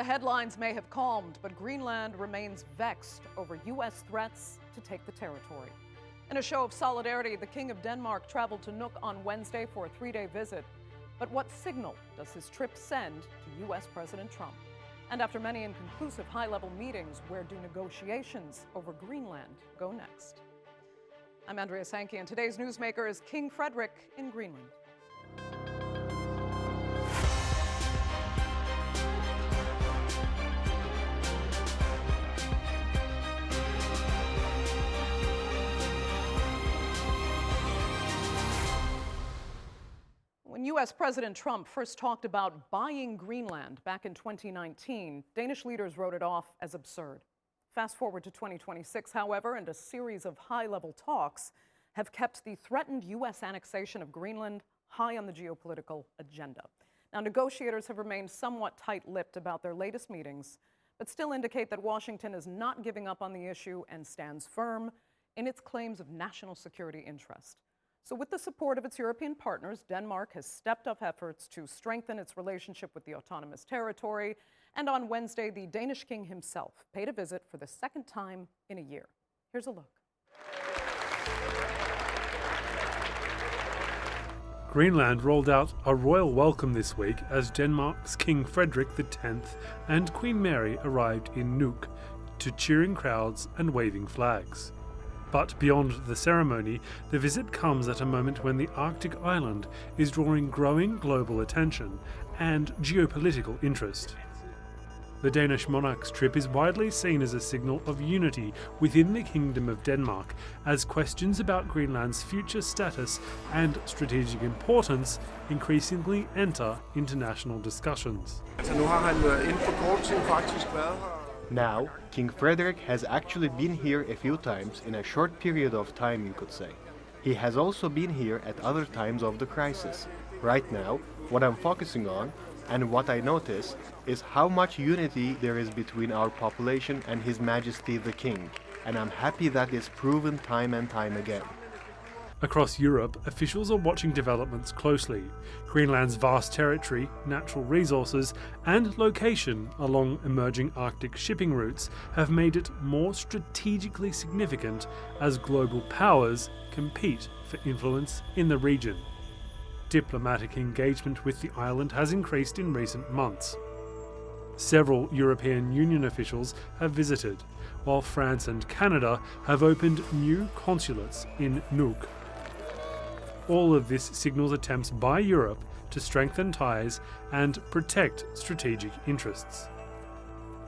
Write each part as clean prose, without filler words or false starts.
The headlines may have calmed, but Greenland remains vexed over U.S. threats to take the territory. In a show of solidarity, the King of Denmark traveled to Nuuk on Wednesday for a three-day visit. But what signal does his trip send to U.S. President Trump? And after many inconclusive high-level meetings, where do negotiations over Greenland go next? I'm Andrea Sankey, and today's Newsmaker is King Frederick in Greenland. When U.S. President Trump first talked about buying Greenland back in 2019, Danish leaders wrote it off as absurd. Fast forward to 2026, however, and a series of high-level talks have kept the threatened U.S. annexation of Greenland high on the geopolitical agenda. Now, negotiators have remained somewhat tight-lipped about their latest meetings, but still indicate that Washington is not giving up on the issue and stands firm in its claims of national security interest. So with the support of its European partners, Denmark has stepped up efforts to strengthen its relationship with the autonomous territory. And on Wednesday, the Danish king himself paid a visit for the second time in a year. Here's a look. Greenland rolled out a royal welcome this week as Denmark's King Frederick X and Queen Mary arrived in Nuuk to cheering crowds and waving flags. But beyond the ceremony, the visit comes at a moment when the Arctic island is drawing growing global attention and geopolitical interest. The Danish monarch's trip is widely seen as a signal of unity within the Kingdom of Denmark, as questions about Greenland's future status and strategic importance increasingly enter international discussions. Now, King Frederick has actually been here a few times in a short period of time, you could say. He has also been here at other times of the crisis. Right now, what I'm focusing on, and what I notice, is how much unity there is between our population and His Majesty the King, and I'm happy that is proven time and time again. Across Europe, officials are watching developments closely. Greenland's vast territory, natural resources, and location along emerging Arctic shipping routes have made it more strategically significant as global powers compete for influence in the region. Diplomatic engagement with the island has increased in recent months. Several European Union officials have visited, while France and Canada have opened new consulates in Nuuk. All of this signals attempts by Europe to strengthen ties and protect strategic interests.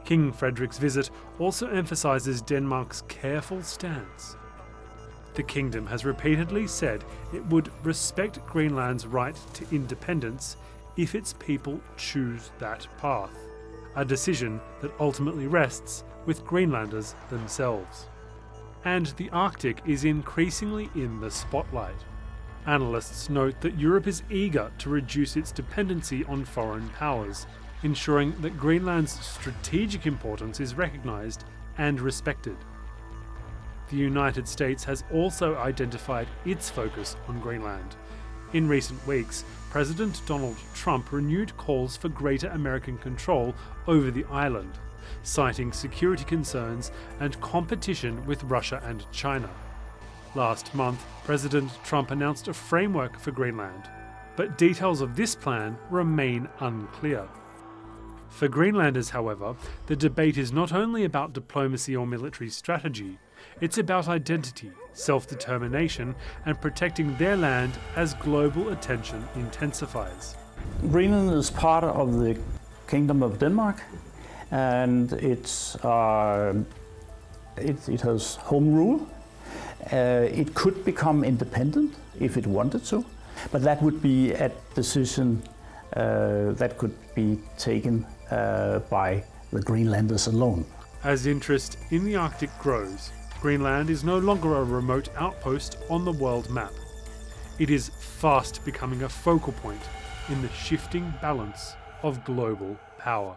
King Frederick's visit also emphasises Denmark's careful stance. The kingdom has repeatedly said it would respect Greenland's right to independence if its people choose that path, a decision that ultimately rests with Greenlanders themselves. And the Arctic is increasingly in the spotlight. Analysts note that Europe is eager to reduce its dependency on foreign powers, ensuring that Greenland's strategic importance is recognised and respected. The United States has also identified its focus on Greenland. In recent weeks, President Donald Trump renewed calls for greater American control over the island, citing security concerns and competition with Russia and China. Last month, President Trump announced a framework for Greenland, but details of this plan remain unclear. For Greenlanders, however, the debate is not only about diplomacy or military strategy, it's about identity, self-determination, and protecting their land as global attention intensifies. Greenland is part of the Kingdom of Denmark, and it has home rule. It could become independent if it wanted to, but that would be a decision that could be taken by the Greenlanders alone. As interest in the Arctic grows, Greenland is no longer a remote outpost on the world map. It is fast becoming a focal point in the shifting balance of global power.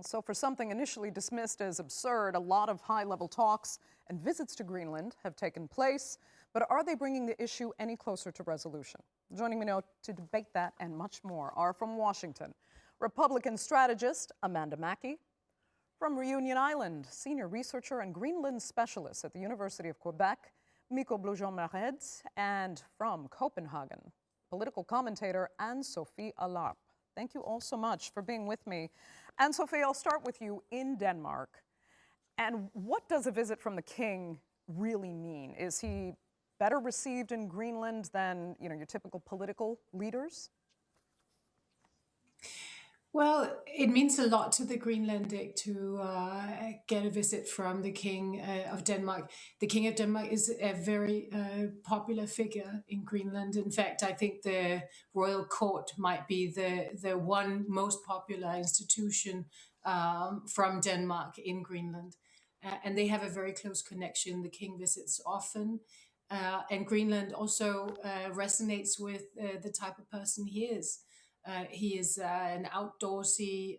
So for something initially dismissed as absurd, a lot of high-level talks and visits to Greenland have taken place. But are they bringing the issue any closer to resolution? Joining me now to debate that and much more are from Washington, Republican strategist Amanda Makki. From Reunion Island, senior researcher and Greenland specialist at the University of Quebec, Mikaa Blugeon-Mered. And from Copenhagen, political commentator Sofie Allarp. Thank you all so much for being with me. And Sofie, I'll start with you in Denmark. And what does a visit from the king really mean? Is he better received in Greenland than, your typical political leaders? Well, it means a lot to the Greenlandic to get a visit from the King of Denmark. The King of Denmark is a very popular figure in Greenland. In fact, I think the royal court might be the one most popular institution from Denmark in Greenland. And they have a very close connection. The king visits often. And Greenland also resonates with the type of person he is. He is an outdoorsy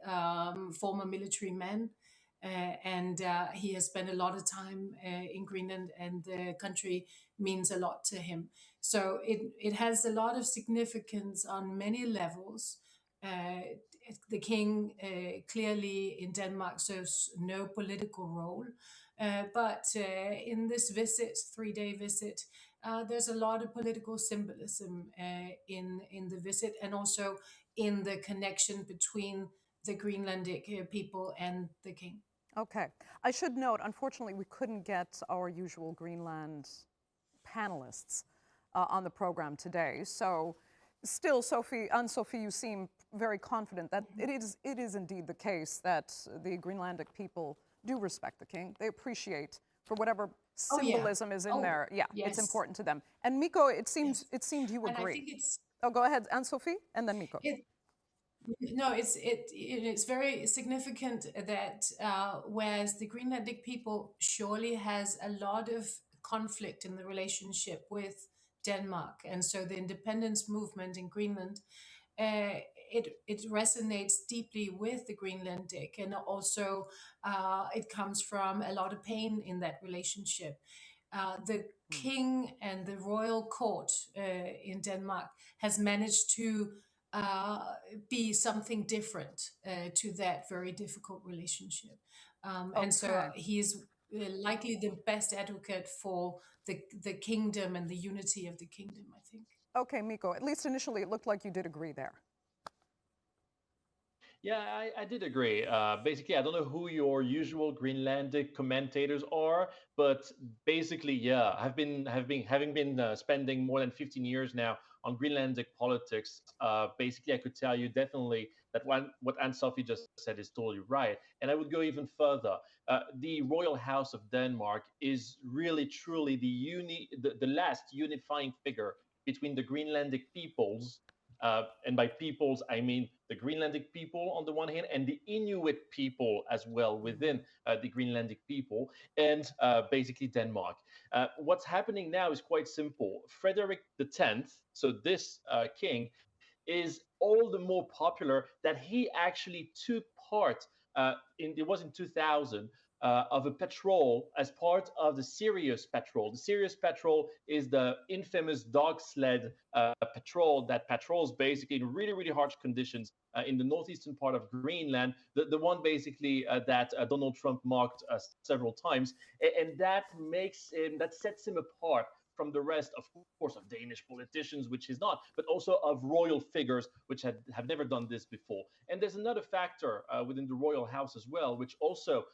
former military man, and he has spent a lot of time in Greenland, and the country means a lot to him. So it has a lot of significance on many levels. The king clearly in Denmark serves no political role, but in this visit, 3-day visit, there's a lot of political symbolism in the visit, and also in the connection between the Greenlandic people and the king. Okay. I should note, unfortunately, we couldn't get our usual Greenland panelists on the program today. So still, Sofie, you seem very confident that it is indeed the case that the Greenlandic people do respect the king. They appreciate, for whatever symbolism is in there. Yeah, yes. It's important to them. And Mikaa, it seemed you agree. And I think it's... Oh, go ahead, Sofie, and then Mikaa. It's very significant that whereas the Greenlandic people surely has a lot of conflict in the relationship with Denmark, and so the independence movement in Greenland, it resonates deeply with the Greenlandic, and also it comes from a lot of pain in that relationship. The king and the royal court in Denmark has managed to be something different to that very difficult relationship. And so he is likely the best advocate for the kingdom and the unity of the kingdom, I think. Okay, Mikaa, at least initially it looked like you did agree there. Yeah, I did agree. Basically, I don't know who your usual Greenlandic commentators are, but basically, yeah, having been spending more than 15 years now on Greenlandic politics. Basically, I could tell you definitely that what Sofie just said is totally right, and I would go even further. The Royal House of Denmark is really, truly the last unifying figure between the Greenlandic peoples. And by peoples, I mean the Greenlandic people on the one hand, and the Inuit people as well within the Greenlandic people, and basically Denmark. What's happening now is quite simple. Frederick X, so this king, is all the more popular that he actually took part it was in 2000, of a patrol as part of the Sirius patrol. The Sirius patrol is the infamous dog sled patrol that patrols basically in really, really harsh conditions in the northeastern part of Greenland, the one basically that Donald Trump marked several times. And that sets him apart from the rest, of course, of Danish politicians, which he's not, but also of royal figures, which have never done this before. And there's another factor within the royal house as well, which also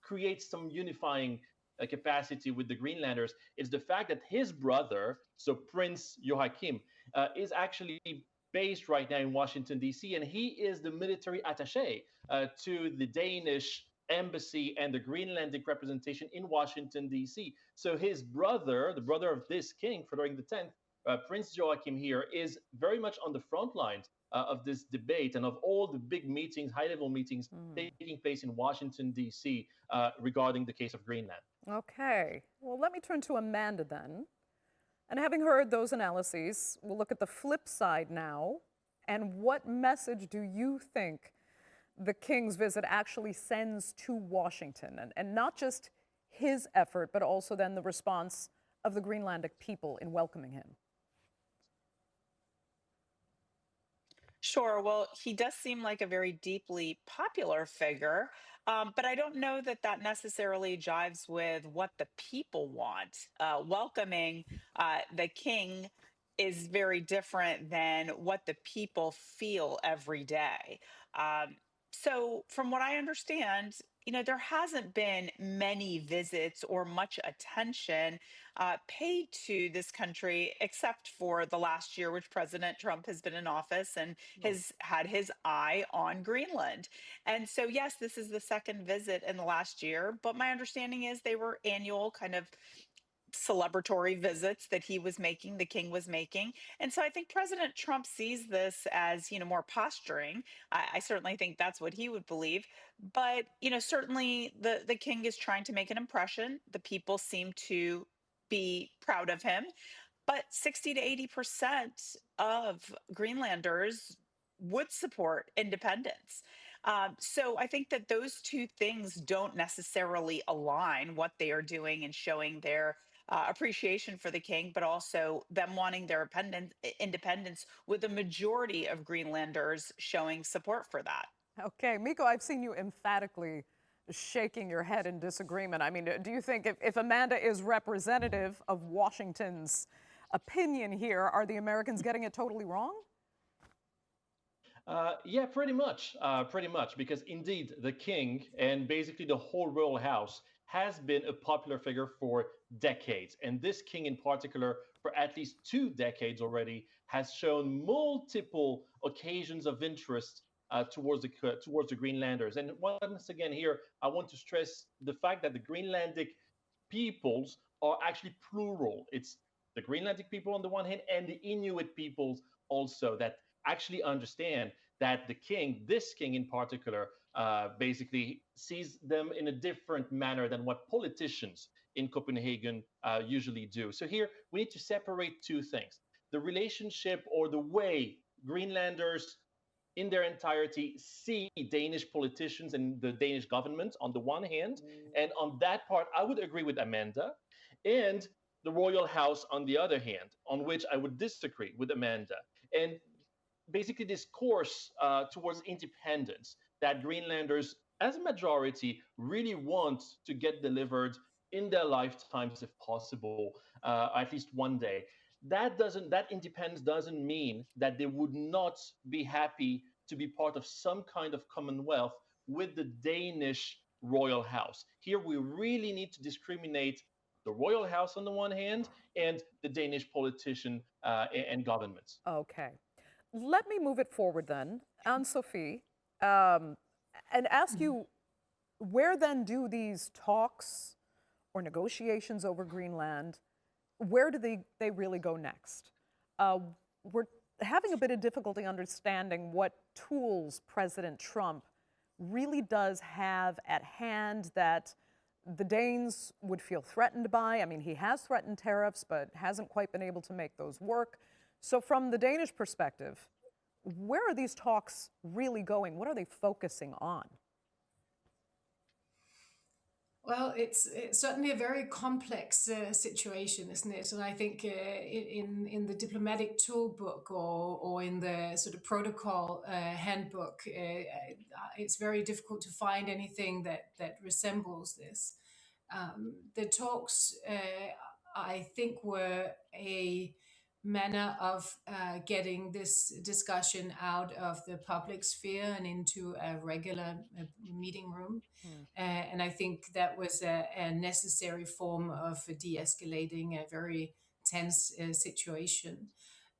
creates some unifying capacity with the Greenlanders. It's the fact that his brother, so Prince Joachim, is actually based right now in Washington, D.C., and he is the military attaché to the Danish embassy and the Greenlandic representation in Washington, D.C. So his brother, the brother of this king, Frederick X, Prince Joachim here, is very much on the front lines of this debate and of all the big meetings, high-level meetings taking place in Washington, D.C. Regarding the case of Greenland. Okay. Well, let me turn to Amanda then. And having heard those analyses, we'll look at the flip side now. And what message do you think the king's visit actually sends to Washington? And not just his effort, but also then the response of the Greenlandic people in welcoming him. Sure. Well, he does seem like a very deeply popular figure, but I don't know that that necessarily jives with what the people want. Welcoming the king is very different than what the people feel every day. Um, so, from what I understand, there hasn't been many visits or much attention paid to this country except for the last year, which President Trump has been in office. And has had his eye on Greenland. And so, yes, this is the second visit in the last year, but my understanding is they were annual kind of celebratory visits that he was making, the king was making. And so I think President Trump sees this as, more posturing. I certainly think that's what he would believe. But, certainly the king is trying to make an impression. The people seem to be proud of him, but 60 to 80% of Greenlanders would support independence. So I think that those two things don't necessarily align, what they are doing and showing their appreciation for the king, but also them wanting their independence, with the majority of Greenlanders showing support for that. Okay, Miko, I've seen you emphatically shaking your head in disagreement. I mean, do you think if Amanda is representative of Washington's opinion here, are the Americans getting it totally wrong? Yeah, pretty much, because indeed the king and basically the whole royal house has been a popular figure for decades. And this king in particular, for at least 2 decades already, has shown multiple occasions of interest towards the Greenlanders. And once again, here I want to stress the fact that the Greenlandic peoples are actually plural. It's the Greenlandic people on the one hand and the Inuit peoples also that actually understand that the king, this king in particular, basically sees them in a different manner than what politicians in Copenhagen usually do. So here we need to separate two things: the relationship or the way Greenlanders in their entirety see Danish politicians and the Danish government on the one hand. And on that part, I would agree with Amanda. And the royal house on the other hand, on which I would disagree with Amanda. And basically this course towards independence that Greenlanders, as a majority, really want to get delivered in their lifetimes, if possible, at least one day. That independence doesn't mean that they would not be happy to be part of some kind of commonwealth with the Danish royal house. Here we really need to discriminate the royal house on the one hand and the Danish politician and governments. Okay. Let me move it forward then, Sofie, and ask you, where then do these talks or negotiations over Greenland, where do they really go next? We're having a bit of difficulty understanding what tools President Trump really does have at hand that the Danes would feel threatened by. I mean, he has threatened tariffs, but hasn't quite been able to make those work. So from the Danish perspective, where are these talks really going? What are they focusing on? Well, it's certainly a very complex situation, isn't it? And I think in the diplomatic toolbook or in the sort of protocol handbook, it's very difficult to find anything that resembles this. The talks, I think, were a manner of getting this discussion out of the public sphere and into a regular meeting room. And I think that was a necessary form of de-escalating a very tense situation.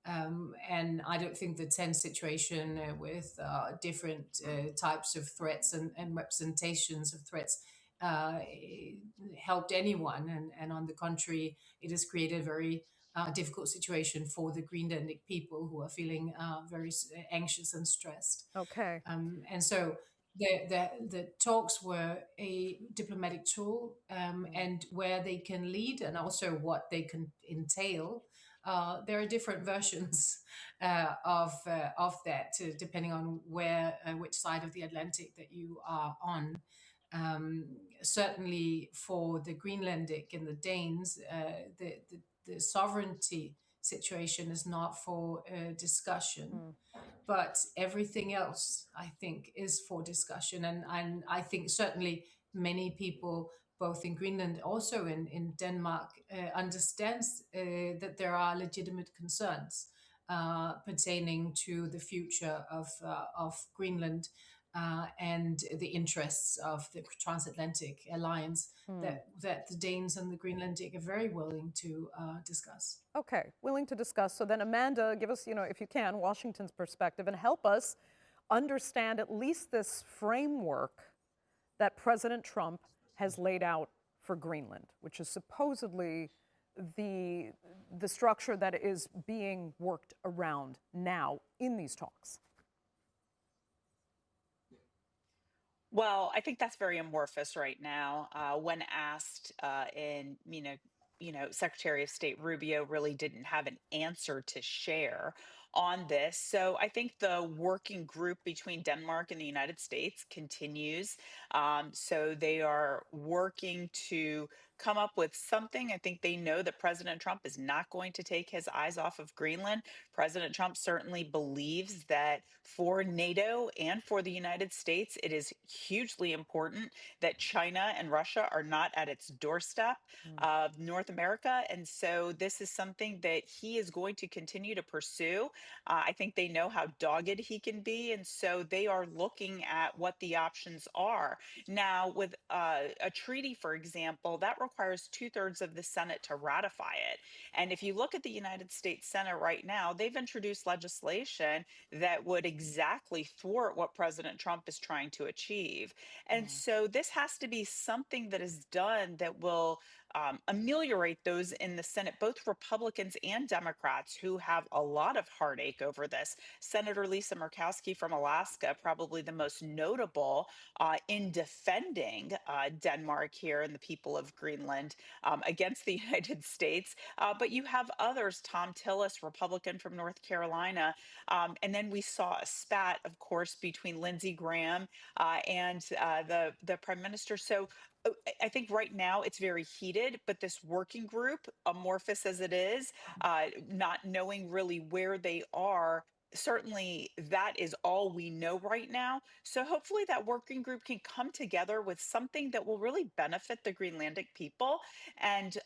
And I don't think the tense situation with different types of threats and representations of threats helped anyone. And on the contrary, it has created a very difficult situation for the Greenlandic people who are feeling very anxious and stressed. Okay. And so the talks were a diplomatic tool, and where they can lead and also what they can entail. There are different versions of that, depending on which side of the Atlantic that you are on. Certainly for the Greenlandic and the Danes, the sovereignty situation is not for discussion. But everything else, I think, is for discussion. And I think certainly many people, both in Greenland, also in Denmark, understands that there are legitimate concerns pertaining to the future of Greenland and the interests of the transatlantic alliance that the Danes and the Greenlandic are very willing to discuss. Okay, willing to discuss. So then, Amanda, give us, if you can, Washington's perspective and help us understand at least this framework that President Trump has laid out for Greenland, which is supposedly the structure that is being worked around now in these talks. Well, I think that's very amorphous right now. When asked, Secretary of State Rubio really didn't have an answer to share on this. So I think the working group between Denmark and the United States continues. So they are working to come up with something. I think they know that President Trump is not going to take his eyes off of Greenland. President Trump certainly believes that for NATO and for the United States, it is hugely important that China and Russia are not at its doorstep of North America. And so this is something that he is going to continue to pursue. I think they know how dogged he can be. And so they are looking at what the options are. Now, with a treaty, for example, that requires 2/3 of the Senate to ratify it. And if you look at the United States Senate right now, they've introduced legislation that would exactly thwart what President Trump is trying to achieve. And so this has to be something that is done that will ameliorate those in the Senate, both Republicans and Democrats who have a lot of heartache over this. Senator Lisa Murkowski from Alaska, probably the most notable in defending Denmark here and the people of Greenland against the United States. But you have others, Tom Tillis, Republican from North Carolina. And then we saw a spat, of course, between Lindsey Graham and the prime minister. So I think right now it's very heated, but this working group, amorphous as it is, not knowing really where they are, certainly that is all we know right now. So hopefully that working group can come together with something that will really benefit the Greenlandic people and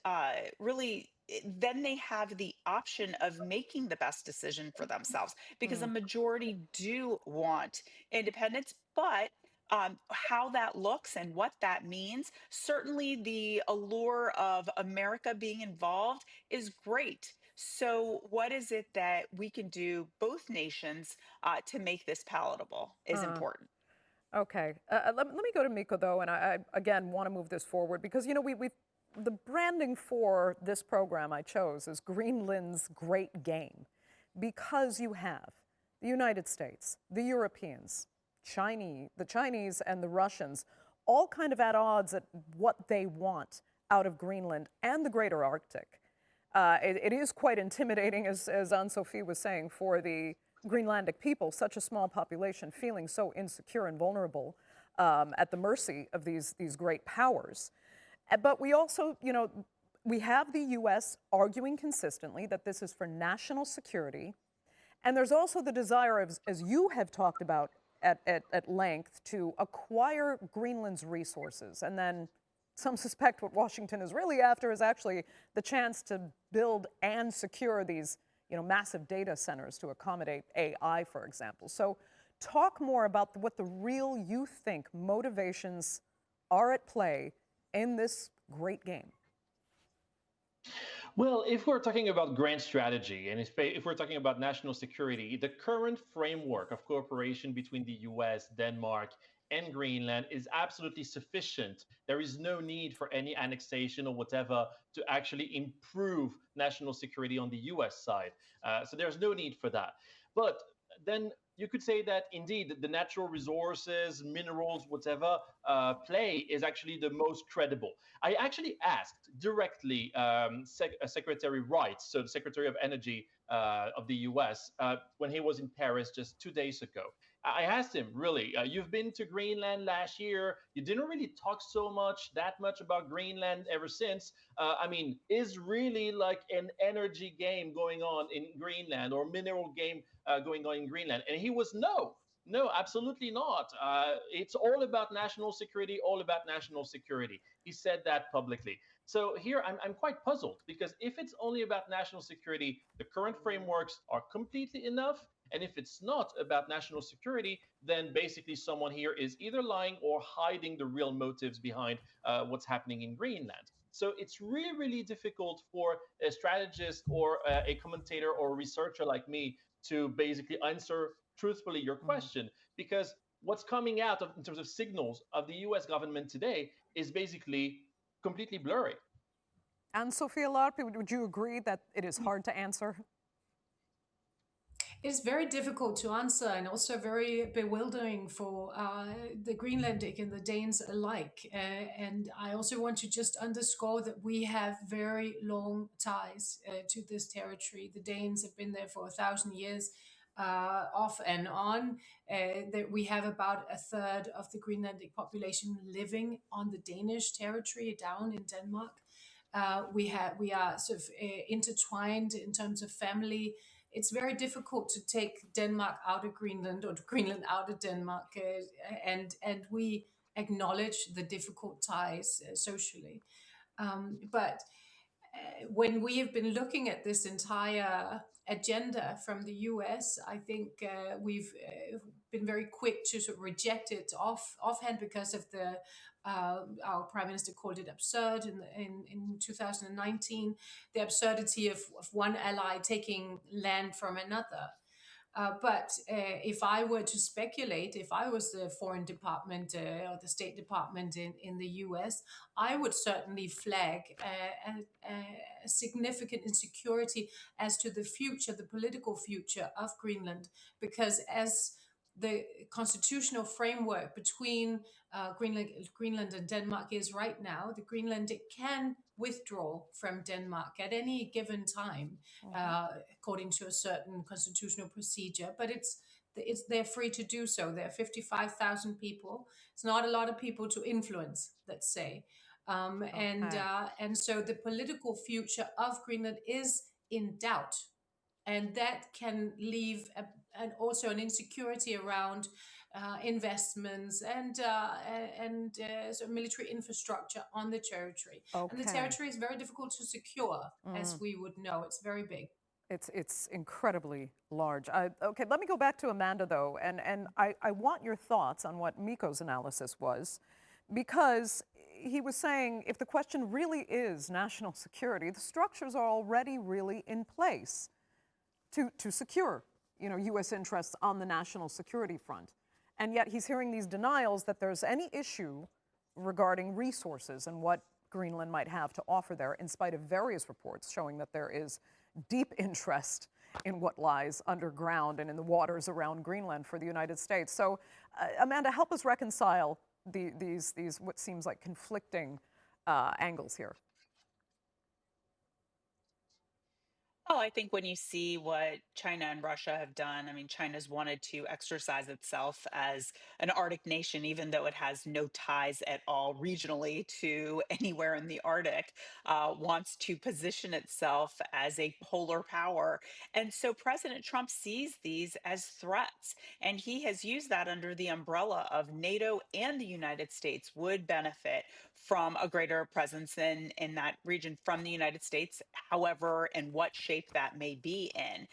then they have the option of making the best decision for themselves because a majority do want independence, but how that looks and what that means, certainly the allure of America being involved is great. So, what is it that we can do, both nations, to make this palatable is important. Okay, let me go to Mikaa though, and I again want to move this forward because the branding for this program I chose is Greenland's Great Game, because you have the United States, the Europeans, the Chinese and the Russians, all kind of at odds at what they want out of Greenland and the greater Arctic. It is quite intimidating, as Sofie was saying, for the Greenlandic people, such a small population, feeling so insecure and vulnerable at the mercy of these great powers. But we also, we have the U.S. arguing consistently that this is for national security. And there's also the desire, as you have talked about at length, to acquire Greenland's resources. And then some suspect what Washington is really after is actually the chance to build and secure these massive data centers to accommodate AI, for example. So talk more about what the real, you think, motivations are at play in this great game. Well, if we're talking about grand strategy and if we're talking about national security, the current framework of cooperation between the US, Denmark, and Greenland is absolutely sufficient. There is no need for any annexation or whatever to actually improve national security on the US side. So there's no need for that. But then you could say that indeed the natural resources, minerals, whatever play is actually the most credible. I actually asked directly Secretary Wright, so the Secretary of Energy of the US, when he was in Paris just 2 days ago. I asked him, really, you've been to Greenland last year. You didn't really talk that much about Greenland ever since. I mean, is really like an energy game going on in Greenland or mineral game going on in Greenland? And he was no. No, absolutely not. It's all about national security, all about national security. He said that publicly. So here I'm quite puzzled because if it's only about national security, the current frameworks are completely enough. And if it's not about national security, then basically someone here is either lying or hiding the real motives behind what's happening in Greenland. So it's really, really difficult for a strategist or a commentator or a researcher like me to basically answer truthfully your question because what's coming out in terms of signals of the US government today is basically completely blurry. And Sofie Allarp, would you agree that it is hard to answer? It's very difficult to answer and also very bewildering for the Greenlandic and the Danes alike. And I also want to just underscore that we have very long ties to this territory. The Danes have been there for 1,000 years. Off and on, that we have about a third of the Greenlandic population living on the Danish territory down in Denmark. We are sort of intertwined in terms of family. It's very difficult to take Denmark out of Greenland or Greenland out of Denmark, and we acknowledge the difficult ties socially. But when we have been looking at this entire agenda from the US, I think we've been very quick to sort of reject it offhand because of the our prime minister called it absurd in 2019, the absurdity of one ally taking land from another. But if I were to speculate, if I was the Foreign Department or the State Department in the US, I would certainly flag a significant insecurity as to the future, the political future of Greenland, because as the constitutional framework between Greenland and Denmark is right now, the Greenlandic can withdraw from Denmark at any given time, according to a certain constitutional procedure. But they're free to do so. There are 55,000 people. It's not a lot of people to influence, let's say. And so the political future of Greenland is in doubt, and that can leave also an insecurity around investments and sort of military infrastructure on the territory. And the territory is very difficult to secure, as we would know. It's very big. It's incredibly large. Okay, let me go back to Amanda, though, and I want your thoughts on what Mikko's analysis was, because he was saying if the question really is national security, the structures are already really in place to secure, U.S. interests on the national security front. And yet he's hearing these denials that there's any issue regarding resources and what Greenland might have to offer there, in spite of various reports showing that there is deep interest in what lies underground and in the waters around Greenland for the United States. So, Amanda, help us reconcile these what seems like conflicting angles here. Well, I think when you see what China and Russia have done, I mean, China's wanted to exercise itself as an Arctic nation, even though it has no ties at all regionally to anywhere in the Arctic, wants to position itself as a polar power. And so President Trump sees these as threats. And he has used that under the umbrella of NATO, and the United States would benefit from a greater presence in that region from the United States, however, and what shape that may be in.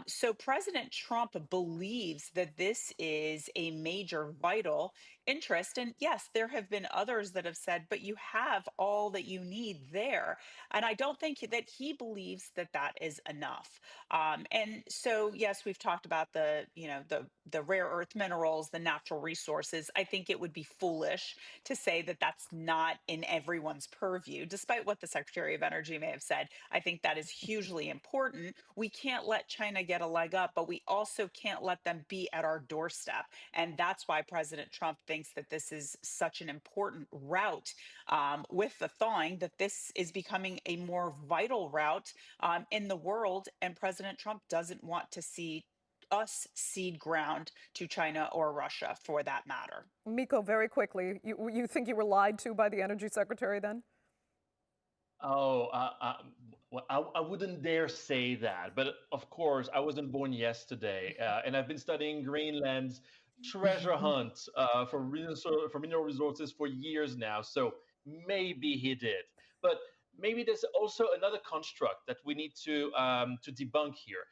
So President Trump believes that this is a major vital interest. And yes, there have been others that have said, but you have all that you need there. And I don't think that he believes that that is enough. And so, yes, we've talked about the rare earth minerals, the natural resources. I think it would be foolish to say that that's not in everyone's purview, despite what the Secretary of Energy may have said. I think that is hugely important. We can't let China get a leg up, but we also can't let them be at our doorstep. And that's why President Trump thinks that this is such an important route with the thawing, that this is becoming a more vital route in the world. And President Trump doesn't want to see us cede ground to China or Russia for that matter. Miko, very quickly, you think you were lied to by the energy secretary then? Oh, well, I wouldn't dare say that. But of course, I wasn't born yesterday, and I've been studying Greenland's treasure hunt for mineral resources for years now. So maybe he did. But maybe there's also another construct that we need to debunk here.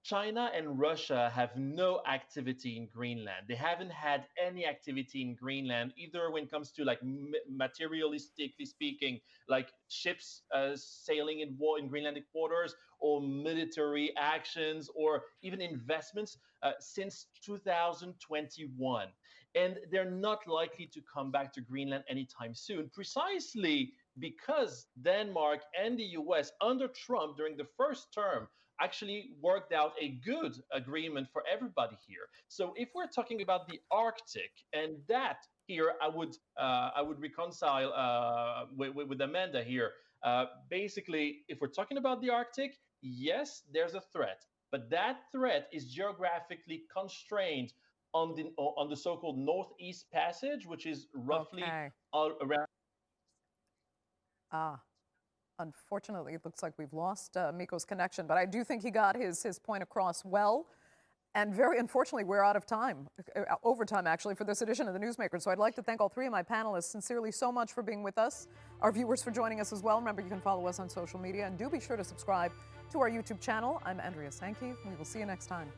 China and Russia have no activity in Greenland. They haven't had any activity in Greenland, either when it comes to like materialistically speaking, like ships sailing in Greenlandic waters, or military actions, or even investments since 2021. And they're not likely to come back to Greenland anytime soon, precisely because Denmark and the US under Trump during the first term actually worked out a good agreement for everybody here. So if we're talking about the Arctic, and that here I would reconcile with Amanda here. Basically, if we're talking about the Arctic, yes, there's a threat, but that threat is geographically constrained on the so-called Northeast Passage, which is roughly around. Unfortunately, it looks like we've lost Miko's connection, but I do think he got his point across well. And very unfortunately, we're out of time, overtime actually, for this edition of the Newsmakers. So I'd like to thank all three of my panelists sincerely so much for being with us, our viewers for joining us as well. Remember, you can follow us on social media, and do be sure to subscribe to our YouTube channel. I'm Andrea Sankey. We will see you next time.